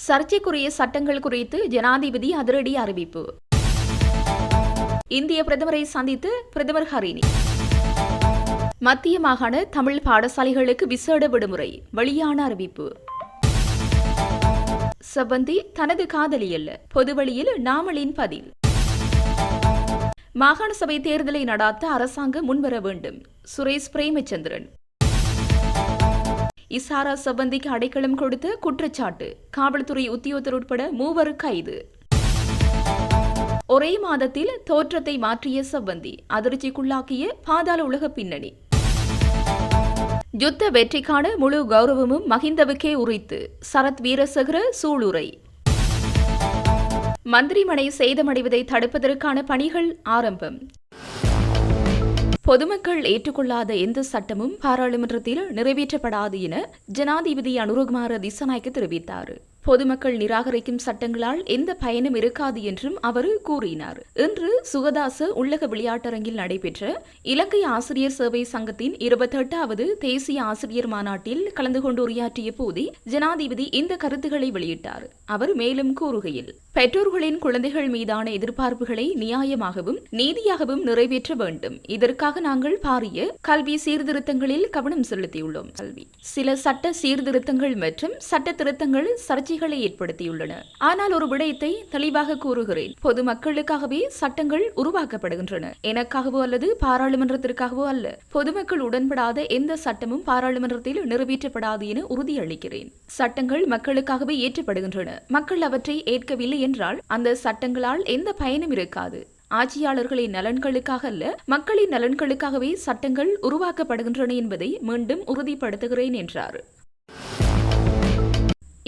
சர்ச்சைக்குரிய சட்டங்கள் குறித்து ஜனாதிபதி அதிரடி அறிவிப்பு. இந்திய பிரதமரை சந்தித்து பிரதமர் ஹரினி. மத்திய மாகாண தமிழ் பாடசாலைகளுக்கு விசேட விடுமுறை, வெளியான அறிவிப்பு. சம்பந்தி தனது காதலி அல்ல, பொதுவெளியில் நாமலின் பதில். மாகாண சபை தேர்தலை நடாத்த அரசாங்கம் முன்வர வேண்டும், சுரேஷ் பிரேமச்சந்திரன். இசாரா சம்பந்திக்கு அடைக்கலம் கொடுத்த குற்றச்சாட்டு, காவல்துறை உத்தியோகத்தர் உட்பட 3 கைது. ஒரே மாதத்தில் தோற்றத்தை மாற்றிய சம்பந்தி, அதிர்ச்சிக்குள்ளாக்கிய பாதாள உலக பின்னணி. யுத்த வெற்றிக்கான முழு கௌரவமும் மஹிந்தவுக்கே உரித்து, சரத் வீரசேகர சூளுரை. மந்திரிமனை சேதமடைவதை தடுப்பதற்கான பணிகள் ஆரம்பம். பொதுமக்கள் ஏற்றுக்கொள்ளாத எந்த சட்டமும் பாராளுமன்றத்தில் நிறைவேற்றப்படாது என ஜனாதிபதி அனுரகுமார திசாநாயக்க தெரிவித்தார். பொதுமக்கள் நிராகரிக்கும் சட்டங்களால் எந்த பயனும் இருக்காது என்றும் அவர் கூறினார். இன்று சுகதாச உள்ளக விளையாட்டரங்கில் நடைபெற்ற இலங்கை ஆசிரியர் சேவை சங்கத்தின் 28வது தேசிய ஆசிரியர் மாநாட்டில் கலந்து கொண்டு உரையாற்றிய போதே ஜனாதிபதி இந்த கருத்துக்களை வெளியிட்டார். அவர் மேலும் கூறுகையில், பெற்றோர்களின் குழந்தைகள் மீதான எதிர்பார்ப்புகளை நியாயமாகவும் நீதியாகவும் நிறைவேற்ற வேண்டும். இதற்காக நாங்கள் பாரிய கல்வி சீர்திருத்தங்களில் கவனம் செலுத்தியுள்ளோம். சில சட்ட சீர்திருத்தங்கள் மற்றும் சட்ட திருத்தங்கள் சர்ச்சைகளை ஏற்படுத்தியுள்ளன. ஆனால் ஒரு விடயத்தை தெளிவாக கூறுகிறேன், பொதுமக்களுக்காகவே சட்டங்கள் உருவாக்கப்படுகின்றன, எனக்காகவோ அல்லது பாராளுமன்றத்திற்காகவோ அல்ல. பொதுமக்கள் உடன்படாத எந்த சட்டமும் பாராளுமன்றத்தில் நிறைவேற்றப்படாது என உறுதியளிக்கிறேன். சட்டங்கள் மக்களுக்காகவே ஏற்றப்படுகின்றன. மக்கள் அவற்றை ஏற்கவில்லை என்றால் அந்த சட்டங்களால் எந்த பயனும் இருக்காது. ஆட்சியாளர்களின் நலன்களுக்காக அல்ல, மக்களின் நலன்களுக்காகவே சட்டங்கள் உருவாக்கப்படுகின்றன என்பதை மீண்டும் உறுதிப்படுத்துகிறேன் என்றார்.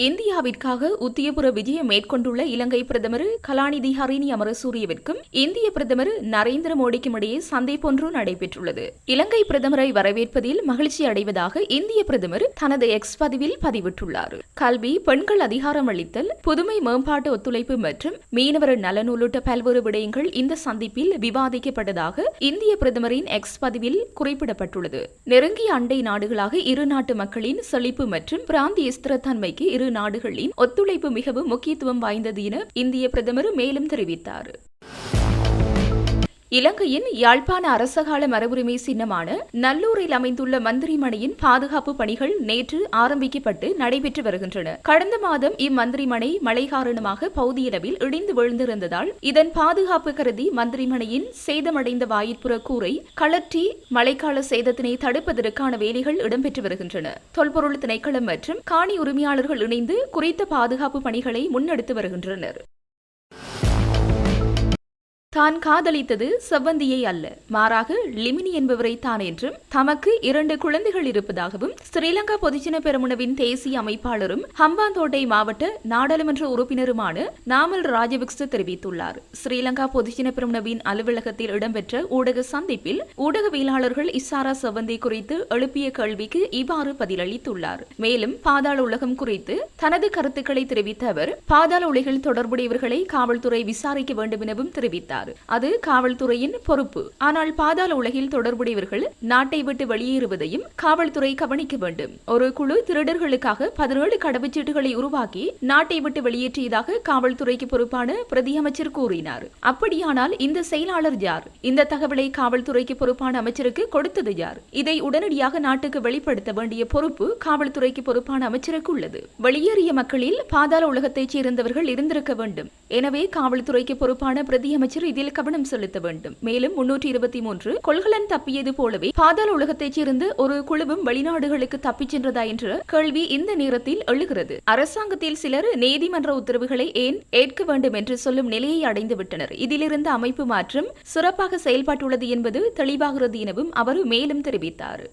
இந்தியாவிற்காக உத்தியபுர விஜயம் மேற்கொண்டுள்ள இலங்கை பிரதமர் கலாநிதி ஹரினி அமரசூரியவிற்கும் இந்திய பிரதமர் நரேந்திர மோடிக்கும் இடையே சந்திப்பொன்று நடைபெற்றுள்ளது. இலங்கை பிரதமரை வரவேற்பதில் மகிழ்ச்சி அடைவதாக இந்திய பிரதமர் தனது எக்ஸ் பதிவில் பதிவிட்டுள்ளார். கல்வி, பெண்கள் அதிகாரம் அளித்தல், புதுமை மேம்பாட்டு ஒத்துழைப்பு மற்றும் மீனவர் நலன் உள்ளிட்ட பல்வேறு விடயங்கள் இந்த சந்திப்பில் விவாதிக்கப்பட்டதாக இந்திய பிரதமரின் எக்ஸ் பதிவில் குறிப்பிடப்பட்டுள்ளது. நெருங்கிய அண்டை நாடுகளாக இரு நாட்டு மக்களின் செழிப்பு மற்றும் பிராந்திய ஸ்திரத்தன்மைக்கு இரு நாடுகளின் ஒத்துழைப்பு மிகவும் முக்கியத்துவம் வாய்ந்தது என இந்திய பிரதமர் மேலும் தெரிவித்தார். இலங்கையின் யாழ்ப்பாண அரசகால மரபுரிமை சின்னமான நல்லூரில் அமைந்துள்ள மந்திரிமனையின் பாதுகாப்பு பணிகள் நேற்று ஆரம்பிக்கப்பட்டு நடைபெற்று வருகின்றன. கடந்த மாதம் இம்மந்திரிமனை மழை காரணமாக பகுதியளவில் இடிந்து விழுந்திருந்ததால் இதன் பாதுகாப்பு கருதி மந்திரிமனையின் சேதமடைந்த வாயிற்புற கூரை கழற்றி மழைக்கால சேதத்தினை தடுப்பதற்கான வேலைகள் இடம்பெற்று வருகின்றன. தொல்பொருள் திணைக்களம் மற்றும் காணி உரிமையாளர்கள் இணைந்து குறித்த பாதுகாப்பு பணிகளை முன்னெடுத்து வருகின்றனர். தான் காதலித்தது செவ்வந்தியை அல்ல, மாறாக லிமினி என்பவரை தான் என்றும் தமக்கு 2 குழந்தைகள் இருப்பதாகவும் ஸ்ரீலங்கா பொதுஜன பெரமுனவின் தேசிய அமைப்பாளரும் ஹம்பாந்தோட்டை மாவட்ட நாடாளுமன்ற உறுப்பினருமான நாமல் ராஜபக்ச தெரிவித்துள்ளார். ஸ்ரீலங்கா பொதுஜன பெரமுனவின் அலுவலகத்தில் இடம்பெற்ற ஊடக சந்திப்பில் ஊடகவியலாளர்கள் இசாரா செவ்வந்தி குறித்து எழுப்பிய கேள்விக்கு இவ்வாறு பதிலளித்துள்ளார். மேலும் பாதாள உலகம் குறித்து தனது கருத்துக்களை தெரிவித்த அவர், பாதாள உலகில் தொடர்புடையவர்களை காவல்துறை விசாரிக்க வேண்டும் எனவும் தெரிவித்தார். அது காவல்துறையின் பொறுப்பு. ஆனால் பாதாள உலகில் தொடர்புடையவர்கள் நாட்டை விட்டு வெளியேறுவதையும் காவல்துறை கவனிக்க வேண்டும். ஒரு குழு திருடர்களுக்காக 17 கடவுச்சீட்டுகளை உருவாக்கி நாட்டை விட்டு வெளியேற்றியதாக காவல்துறைக்கு பொறுப்பான பிரதி அமைச்சர் கூறினார். அப்படியானால் இந்த செயலாளர் யார்? இந்த தகவலை காவல்துறைக்கு பொறுப்பான அமைச்சருக்கு கொடுத்தது யார்? இதை உடனடியாக நாட்டுக்கு வெளிப்படுத்த வேண்டிய பொறுப்பு காவல்துறைக்கு பொறுப்பான அமைச்சருக்கு உள்ளது. வெளியேறிய மக்களில் பாதாள உலகத்தைச் சேர்ந்தவர்கள் இருந்திருக்க வேண்டும். எனவே காவல்துறைக்கு பொறுப்பான பிரதி அமைச்சர் இதில் கவனம் செலுத்த வேண்டும். மேலும் 323 கொள்கலன் தப்பியது போலவே பாதாள உலகத்தைச் சேர்ந்து ஒரு குழுவும் வெளிநாடுகளுக்கு தப்பிச் சென்றதா என்ற கேள்வி இந்த நேரத்தில் எழுகிறது. அரசாங்கத்தில் சிலர் நீதிமன்ற உத்தரவுகளை ஏன் ஏற்க வேண்டும் என்று சொல்லும் நிலையை அடைந்துவிட்டனர். இதிலிருந்து அமைப்பு மாற்றம் சிறப்பாக செயல்பட்டுள்ளது என்பது தெளிவாகிறது எனவும் அவர் மேலும் தெரிவித்தார்.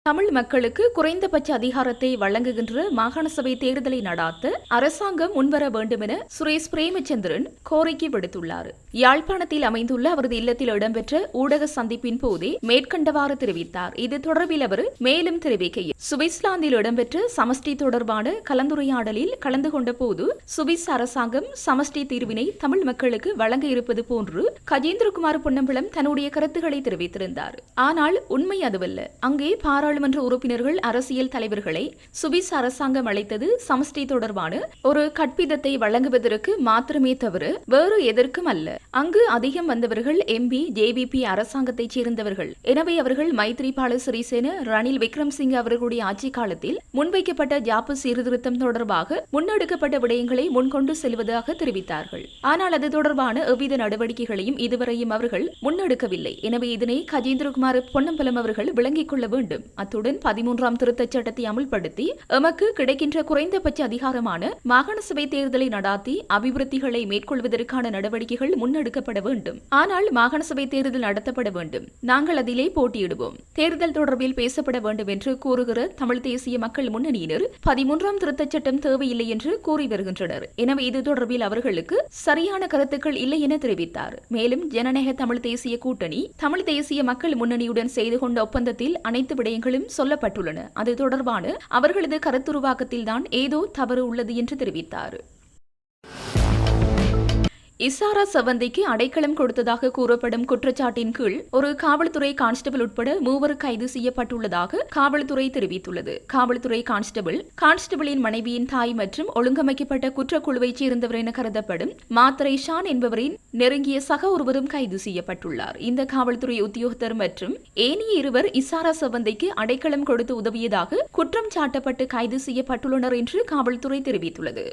தமிழ் மக்களுக்கு குறைந்தபட்ச அதிகாரத்தை வழங்குகின்ற மாகாண சபை தேர்தலை நடாத்த அரசாங்கம் முன்வர வேண்டும் என சுரேஷ் பிரேமச்சந்திரன் கோரிக்கை விடுத்துள்ளார். யாழ்ப்பாணத்தில் அமைந்துள்ள அவரது இல்லத்தில் இடம்பெற்ற ஊடக சந்திப்பின் போதே மேற்கண்டவாறு தெரிவித்தார். இது தொடர்பில் அவர் மேலும் தெரிவிக்கையில், சுவிட்சர்லாந்தில் இடம்பெற்ற சமஷ்டி தொடர்பான கலந்துரையாடலில் கலந்து கொண்ட போது சுவிஸ் அரசாங்கம் சமஷ்டி தீர்வினை தமிழ் மக்களுக்கு வழங்க இருப்பது போன்று கஜேந்திரகுமார் பொன்னம்பலம் தன்னுடைய கருத்துக்களை தெரிவித்திருந்தார். ஆனால் உண்மை அதுவல்ல. அங்கே பாராளுமன்ற உறுப்பினர்கள் அரசியல் தலைவர்களை சுவிஸ் அரசாங்கம் அழைத்தது சமஷ்டி தொடர்பான ஒரு கற்பிதத்தை வழங்குவதற்கு மாத்திரமே தவிர வேறு எதற்கும் அல்ல. அங்கு அதிகம் வந்தவர்கள் எம்பி ஜேவிபி அரசாங்கத்தைச் சேர்ந்தவர்கள். எனவே அவர்கள் மைத்ரிபால சிறிசேன, ரணில் விக்ரம்சிங்க அவர்களுடைய ஆட்சி காலத்தில் முன்வைக்கப்பட்ட ஜாப்பு சீர்திருத்தம் தொடர்பாக முன்னெடுக்கப்பட்ட விடயங்களை முன்கொண்டு செல்வதாக தெரிவித்தார்கள். ஆனால் அது தொடர்பான எவ்வித நடவடிக்கைகளையும் இதுவரையும் அவர்கள் முன்னெடுக்கவில்லை. எனவே இதனை கஜேந்திரகுமார் பொன்னம்பலம் அவர்கள் விளங்கிக் கொள்ள வேண்டும். அத்துடன் 13ஆம் திருத்தச் சட்டத்தை அமுல்படுத்தி எமக்கு கிடைக்கின்ற குறைந்தபட்ச அதிகாரமான மாகாண சபை தேர்தலை நடாத்தி அபிவிருத்திகளை மேற்கொள்வதற்கான நடவடிக்கைகள் முன்னெடுக்கப்பட வேண்டும். ஆனால் மாகாண சபை தேர்தல் நடத்தப்பட வேண்டும். நாங்கள் அதிலே போட்டியிடுவோம். தேர்தல் தொடர்பில் பேசப்பட வேண்டும் என்று கூறுகிற தமிழ் தேசிய மக்கள் முன்னணியினர் 13ஆம் திருத்தச் சட்டம் தேவையில்லை என்று கூறி வருகின்றனர். எனவே இது தொடர்பில் அவர்களுக்கு சரியான கருத்துக்கள் இல்லை என தெரிவித்தார். மேலும் ஜனநாயக தமிழ் தேசிய கூட்டணி தமிழ் தேசிய மக்கள் முன்னணியுடன் செய்து கொண்ட ஒப்பந்தத்தில் அனைத்து விடயங்களும் சொல்லப்பட்டுள்ளன. அது தொடர்பான அவர்களது கருத்துருவாக்கத்தில்தான் ஏதோ தவறு உள்ளது என்று தெரிவித்தார். இசாரா சவந்திக்கு அடைக்கலம் கொடுத்ததாக கூறப்படும் குற்றச்சாட்டின் கீழ் ஒரு காவல்துறை கான்ஸ்டபிள் உட்பட 3 கைது செய்யப்பட்டுள்ளதாக காவல்துறை தெரிவித்துள்ளது. காவல்துறை கான்ஸ்டபிளின் மனைவியின் தாய் மற்றும் ஒழுங்கமைக்கப்பட்ட குற்றக்குழுவைச் சேர்ந்தவர் என கருதப்படும் மாத்தரை ஷான் என்பவரின் நெருங்கிய சக ஒருவரும் கைது செய்யப்பட்டுள்ளார். இந்த காவல்துறை உத்தியோகத்தர் மற்றும் ஏனைய இருவர் இசாரா சவந்திக்கு அடைக்கலம் கொடுத்து உதவியதாக குற்றம் சாட்டப்பட்டு கைது செய்யப்பட்டுள்ளனர் என்று காவல்துறை தெரிவித்துள்ளது.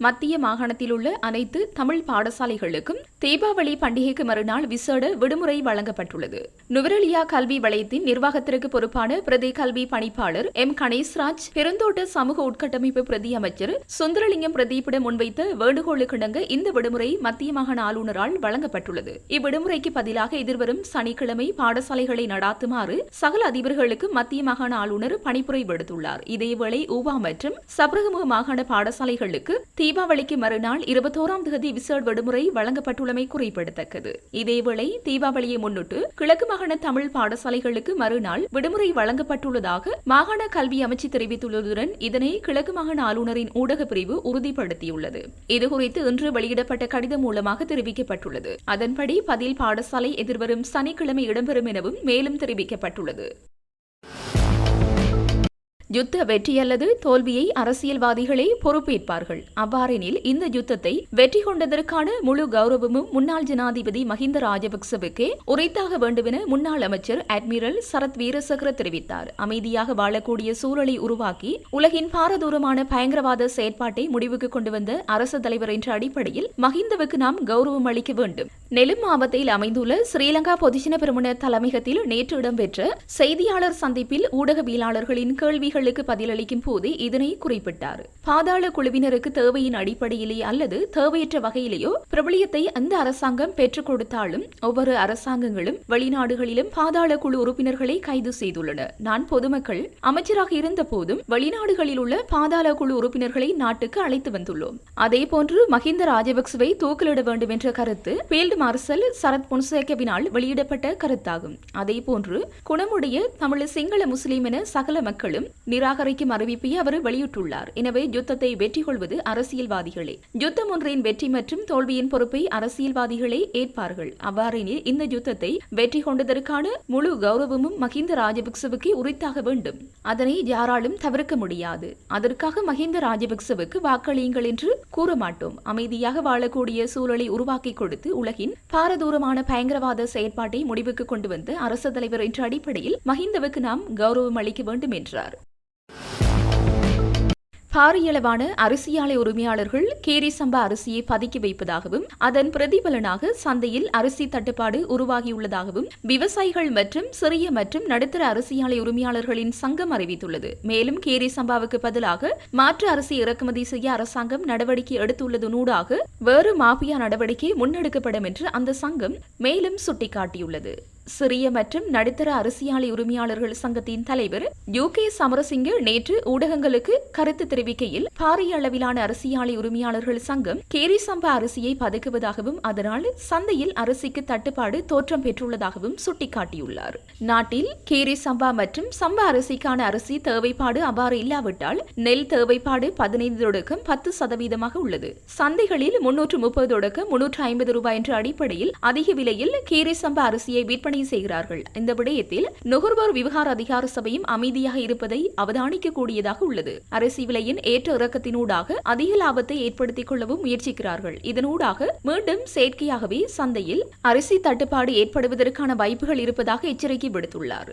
மத்திய மாகாணத்தில் உள்ள அனைத்து தமிழ் பாடசாலைகளுக்கும் தீபாவளி பண்டிகைக்கு மறுநாள் விசேட விடுமுறை வழங்கப்பட்டுள்ளது. நுவரெலியா கல்வி வலயத்தின் நிர்வாகத்திற்கு பொறுப்பான பிரதி கல்வி பணிப்பாளர் எம் கணேஸ்ராஜ், பெருந்தோட்ட சமூக உட்கட்டமைப்பு பிரதி அமைச்சர் சுந்தரலிங்கம் பிரதீப்பிடம் முன்வைத்த வேண்டுகோளுக்கிணங்க இந்த விடுமுறை மத்திய மாகாண ஆளுநரால் வழங்கப்பட்டுள்ளது. இவ்விடுமுறைக்கு பதிலாக எதிர்வரும் சனிக்கிழமை பாடசாலைகளை நடாத்துமாறு சகல அதிபர்களுக்கு மத்திய மாகாண ஆளுநர் பணிப்புரை விடுத்துள்ளார். இதேவேளை ஊவா மற்றும் சப்ரகமுக மாகாண பாடசாலைகளுக்கு தீபாவளிக்கு மறுநாள் 21ஆம் தேதி விசேட விடுமுறை வழங்கப்பட்டுள்ளமை குறிப்பிடத்தக்கது. இதேவேளை தீபாவளியை முன்னிட்டு கிழக்கு மாகாண தமிழ் பாடசாலைகளுக்கு மறுநாள் விடுமுறை வழங்கப்பட்டுள்ளதாக மாகாண கல்வி அமைச்சு தெரிவித்துள்ளதுடன் இதனை கிழக்கு மாகாண ஆளுநரின் ஊடக பிரிவு உறுதிப்படுத்தியுள்ளது. இதுகுறித்து இன்று வெளியிடப்பட்ட கடிதம் மூலமாக தெரிவிக்கப்பட்டுள்ளது. அதன்படி பதில் பாடசாலை எதிர்வரும் சனிக்கிழமை இடம்பெறும் எனவும் மேலும் தெரிவிக்கப்பட்டுள்ளது. யுத்த வெற்றி அல்லது தோல்வியை அரசியல்வாதிகளே பொறுப்பேற்பார்கள். அவ்வாறெனில் இந்த யுத்தத்தை வெற்றி கொண்டதற்கான முழு கௌரவமும் முன்னாள் ஜனாதிபதி மஹிந்த ராஜபக்சவுக்கே உரைத்தாக வேண்டுமென முன்னாள் அமைச்சர் அட்மிரல் சரத் வீரசேகர தெரிவித்தார். அமைதியாக வாழக்கூடிய சூழலை உருவாக்கி உலகின் பாரதூரமான பயங்கரவாத செயற்பாட்டை முடிவுக்கு கொண்டு வந்த அரசு தலைவர் என்ற அடிப்படையில் மஹிந்தவுக்கு நாம் கௌரவம் அளிக்க வேண்டும். நெலும் மாவட்டத்தில் அமைந்துள்ள ஸ்ரீலங்கா பொதுஜன பெரமுன தலைமையகத்தில் நேற்று இடம்பெற்ற செய்தியாளர் சந்திப்பில் ஊடகவியலாளர்களின் கேள்விகளுக்கு பதிலளிக்கும் போது இதனை குறிப்பிட்டார். பாதாள குழுவினருக்கு தேவையின் அடிப்படையிலேயே அல்லது தேவையற்ற வகையிலேயோ பிரபலியத்தை அந்த அரசாங்கம் பெற்றுக் கொடுத்தாலும் ஒவ்வொரு அரசாங்கங்களும் வெளிநாடுகளிலும் பாதாள குழு உறுப்பினர்களை கைது செய்துள்ளன. நான் பொதுமக்கள் அமைச்சராக இருந்த போதும் வெளிநாடுகளில் உள்ள பாதாள குழு உறுப்பினர்களை நாட்டுக்கு அழைத்து வந்துள்ளோம். அதேபோன்று மஹிந்த ராஜபக்சவை தூக்கிலிட வேண்டும் என்ற கருத்து பீல்டு மார்ஷல் சரத் பொன்சேகவினால் வெளியிடப்பட்ட கருத்தாகும். அதேபோன்று குணமுடைய தமிழ் சிங்கள முஸ்லிம் என சகல மக்களும் நிராகரிக்கும் அறிவிப்பை அவர் வெளியிட்டுள்ளார். எனவே யுத்தத்தை வெற்றி கொள்வது அரசியல்வாதிகளே. யுத்தம் ஒன்றின் வெற்றி மற்றும் தோல்வியின் பொறுப்பை அரசியல்வாதிகளே ஏற்பார்கள். அவ்வாறெனில் இந்த யுத்தத்தை வெற்றி கொண்டதற்கான முழு கௌரவமும் மஹிந்த ராஜபக்சவுக்கு உரித்தாக வேண்டும். அதனை யாராலும் தவிர்க்க முடியாது. அதற்காக மஹிந்த ராஜபக்சவுக்கு வாக்களியுங்கள் என்று கூற மாட்டோம். அமைதியாக வாழக்கூடிய சூழலை உருவாக்கி கொடுத்து உலகின் பாரதூரமான பயங்கரவாத செயற்பாட்டை முடிவுக்கு கொண்டு வந்த அரசு தலைவர் என்ற அடிப்படையில் மஹிந்தவுக்கு நாம் கௌரவம் அளிக்க வேண்டும் என்றார். பாரியளவான அரிசி ஆலை உரிமையாளர்கள் கேரி சம்பா அரிசியை பதுக்கி வைப்பதாகவும் அதன் பிரதிபலனாக சந்தையில் அரிசி தட்டுப்பாடு உருவாகியுள்ளதாகவும் விவசாயிகள் மற்றும் சிறிய மற்றும் நடுத்தர அரிசி ஆலை உரிமையாளர்களின் சங்கம் அறிவித்துள்ளது. மேலும் கேரி சம்பாவுக்கு பதிலாக மாற்று அரிசி இறக்குமதி செய்ய அரசாங்கம் நடவடிக்கை எடுத்துள்ளதனூடாக வேறு மாபியா நடவடிக்கை முன்னெடுக்கப்படும் என்று அந்த சங்கம் மேலும் சுட்டிக்காட்டியுள்ளது. சிறிய மற்றும் நடுத்தர அரிசியாலை உரிமையாளர்கள் சங்கத்தின் தலைவர் யூகே சமரசிங்க நேற்று ஊடகங்களுக்கு கருத்து தெரிவிக்கையில், பாரிய அளவிலான அரிசியாலை உரிமையாளர்கள் சங்கம் கேரி சம்பா அரிசியை பதுக்குவதாகவும் அதனால் சந்தையில் அரிசிக்கு தட்டுப்பாடு தோற்றம் பெற்றுள்ளதாகவும் சுட்டிக்காட்டியுள்ளார். நாட்டில் கேரி சம்பா மற்றும் சம்பா அரிசிக்கான அரிசி தேவைப்பாடு அவ்வாறு இல்லாவிட்டால் நெல் தேவைப்பாடு 15% உள்ளது. சந்தைகளில் 330 ரூபாய் என்ற அடிப்படையில் அதிக விலையில் கேரி சம்பா அரிசியை விற்பனை செய்கிறார்கள். இந்த விடயத்தில் நுகர்வோர் விவகார அதிகார சபையும் அமைதியாக இருப்பதை அவதானிக்கக்கூடியதாக உள்ளது. அரிசி விலையின் ஏற்ற இறக்கத்தினூடாக அதிக லாபத்தை ஏற்படுத்திக் கொள்ளவும் முயற்சிக்கிறார்கள். இதனூடாக மீண்டும் செயற்கையாகவே சந்தையில் அரிசி தட்டுப்பாடு ஏற்படுவதற்கான வாய்ப்புகள் இருப்பதாக எச்சரிக்கை விடுத்துள்ளார்.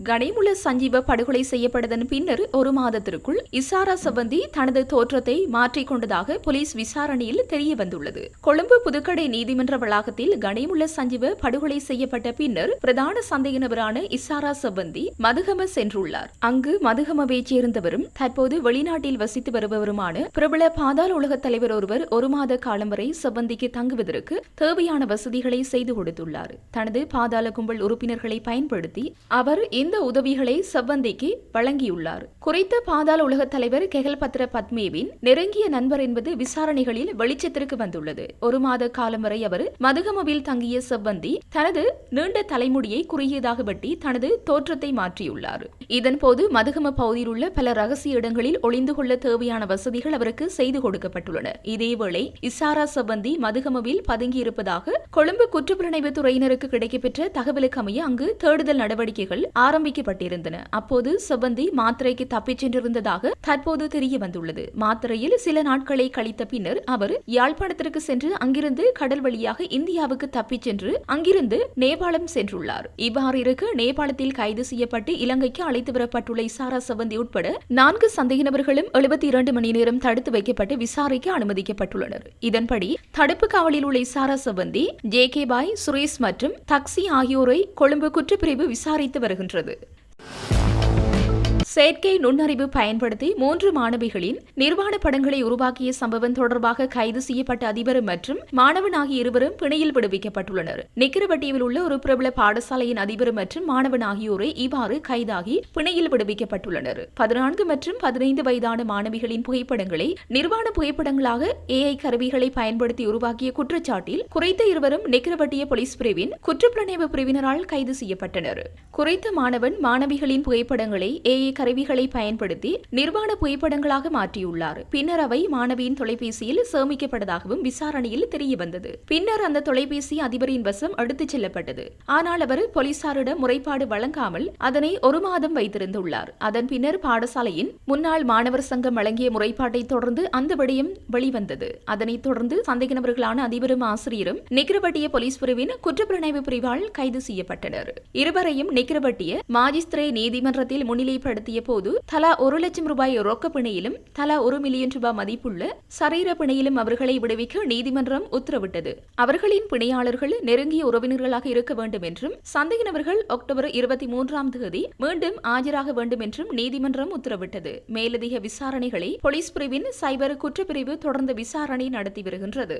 கனிமுல்ல சஞ்சீவ படுகொலை செய்யப்பட்டதன் பின்னர் ஒரு மாதத்திற்குள் இசாரா சவந்தி தனது தோற்றத்தை மாற்றிக்கொண்டதாக போலீஸ் விசாரணையில் தெரிய வந்துள்ளது. கொழும்பு புதுக்கடை நீதிமன்ற வளாகத்தில் கனிமுல்ல சஞ்சீவ படுகொலை செய்யப்பட்ட பின்னர் பிரதான சந்தேகநபரான இசாரா சவந்தி மதுகம சென்றுள்ளார். அங்கு மதுகமவைச் சேர்ந்தவரும் தற்போது வெளிநாட்டில் வசித்து வருபவருமான பிரபல பாதாள உலக தலைவர் ஒருவர் ஒரு மாத காலம் வரை சவந்திக்கு தங்குவதற்கு தேவையான வசதிகளை செய்து கொடுத்துள்ளார். தனது பாதாள கும்பல் உறுப்பினர்களை பயன்படுத்தி அவர் இந்த உதவிகளை சவந்திக்கு வழங்கியுள்ளார். குறித்த பாதாள உலக தலைவர் கெகல்பத்ர பத்மேவின் நெருங்கிய நண்பர் என்பது விசாரணைகளில் வெளிச்சத்திற்கு வந்துள்ளது. ஒரு மாத காலம் வரை அவர் மதுகமவில் தங்கிய சவந்தி தனது நீண்ட தலைமுடியை குறுகியதாக வெட்டி தனது தோற்றத்தை மாற்றியுள்ளார். இதன்போது மதுகம பகுதியில் உள்ள பல ரகசிய இடங்களில் ஒளிந்து கொள்ள தேவையான வசதிகள் அவருக்கு செய்து கொடுக்கப்பட்டுள்ளன. இதேவேளை இசாரா சவந்தி மதுகமவில் பதுங்கியிருப்பதாக கொழும்பு குற்றப்புலனாய்வு துறையினருக்கு கிடைக்கப்பெற்ற தகவலுக்கு அமைய அங்கு தேடுதல் நடவடிக்கைகள் ஆரம்பிக்கப்பட்டிருந்தன. அப்போது சவந்தி மாத்திரைக்கு தப்பிச் சென்றிருந்ததாக தற்போது தெரிய வந்துள்ளது. மாத்திரையில் சில நாட்களை கழித்த பின்னர் அவர் யாழ்ப்பாணத்திற்கு சென்று அங்கிருந்து கடல் வழியாக இந்தியாவுக்கு தப்பிச் சென்று அங்கிருந்து நேபாளம் சென்றுள்ளார். இவ்வாறு இருக்க நேபாளத்தில் கைது செய்யப்பட்டு இலங்கைக்கு அழைத்து வரப்பட்டுள்ள இசாரா சவந்தி உட்பட 4 சந்தேக நபர்களும் 72 மணி நேரம் தடுத்து வைக்கப்பட்டு விசாரிக்க அனுமதிக்கப்பட்டுள்ளனர். இதன்படி தடுப்பு காவலில் உள்ள இசாரா சவந்தி, ஜே.கே. பாய், சுரேஷ் மற்றும் தக்சி ஆகியோரை கொழும்பு குற்றப்பிரிவு விசாரித்து வருகின்றது. செயற்கை நுண்ணறிவு பயன்படுத்தி 3 மாணவிகளின் நிர்வாண படங்களை உருவாக்கிய சம்பவம் தொடர்பாக கைது செய்யப்பட்ட அதிபர் மற்றும் மாணவன் ஆகிய இருவரும் பிணையில் விடுவிக்கப்பட்டுள்ளனர். நிக்கரவட்டியில் உள்ள ஒரு பிரபல பாடசாலையின் அதிபர் மற்றும் மாணவன் ஆகியோரை இவ்வாறு கைதாகி பிணையில் விடுவிக்கப்பட்டுள்ளனர். 14 மற்றும் 15 வயதான மாணவிகளின் புகைப்படங்களை நிர்வாண புகைப்படங்களாக AI கருவிகளை பயன்படுத்தி உருவாக்கிய குற்றச்சாட்டில் குறித்த இருவரும் நிக்கரவட்டிய போலீஸ் பிரிவின் குற்றப்புலனாய்வு பிரிவினரால் கைது செய்யப்பட்டனர். குறித்த மாணவன் மாணவிகளின் புகைப்படங்களை AI கருவிகளை பயன்படுத்தி நிர்வாண புகைப்படங்களாக மாற்றியுள்ளார். பின்னர் அவை மாணவியின் தொலைபேசியில் சேமிக்கப்பட்டதாகவும் விசாரணையில் தெரிய வந்தது. பின்னர் அந்த தொலைபேசி அதிபரின் வசம் எடுத்துச் செல்லப்பட்டது. ஆனால் அவர் போலீசாரிடம் முறைப்பாடு வழங்காமல் அதனை 1 மாதம் வைத்திருந்துள்ளார். அதன் பின்னர் பாடசாலையின் முன்னாள் மாணவர் சங்கம் வழங்கிய முறைப்பாட்டை தொடர்ந்து அந்த விடயம் வெளிவந்தது. அதனைத் தொடர்ந்து சந்தேக நபர்களான அதிபரும் ஆசிரியரும் நிக்கரவட்டிய போலீஸ் பிரிவின் குற்றப்புலனாய்வு பிரிவால் கைது செய்யப்பட்டனர். இருவரையும் நிக்கரவட்டிய மாஜிஸ்திரே நீதிமன்றத்தில் முன்னிலைப்படுத்திய போது தலா 1 லட்சம் ரூபாய் ரொக்க பிணையிலும் தலா 1 மில்லியன் ரூபாய் மதிப்புள்ள சரீர பிணையிலும் அவர்களை விடுவிக்க நீதிமன்றம் உத்தரவிட்டது. அவர்களின் பிணையாளர்கள் நெருங்கிய உறவினர்களாக இருக்க வேண்டும் என்றும் சந்தேக நபர்கள் அக்டோபர் 23ஆம் தேதி மீண்டும் ஆஜராக வேண்டும் என்றும் நீதிமன்றம் உத்தரவிட்டது. மேலதிக விசாரணைகளை போலீஸ் பிரிவின் சைபர் குற்றப்பிரிவு தொடர்ந்து விசாரணை நடத்தி வருகின்றது.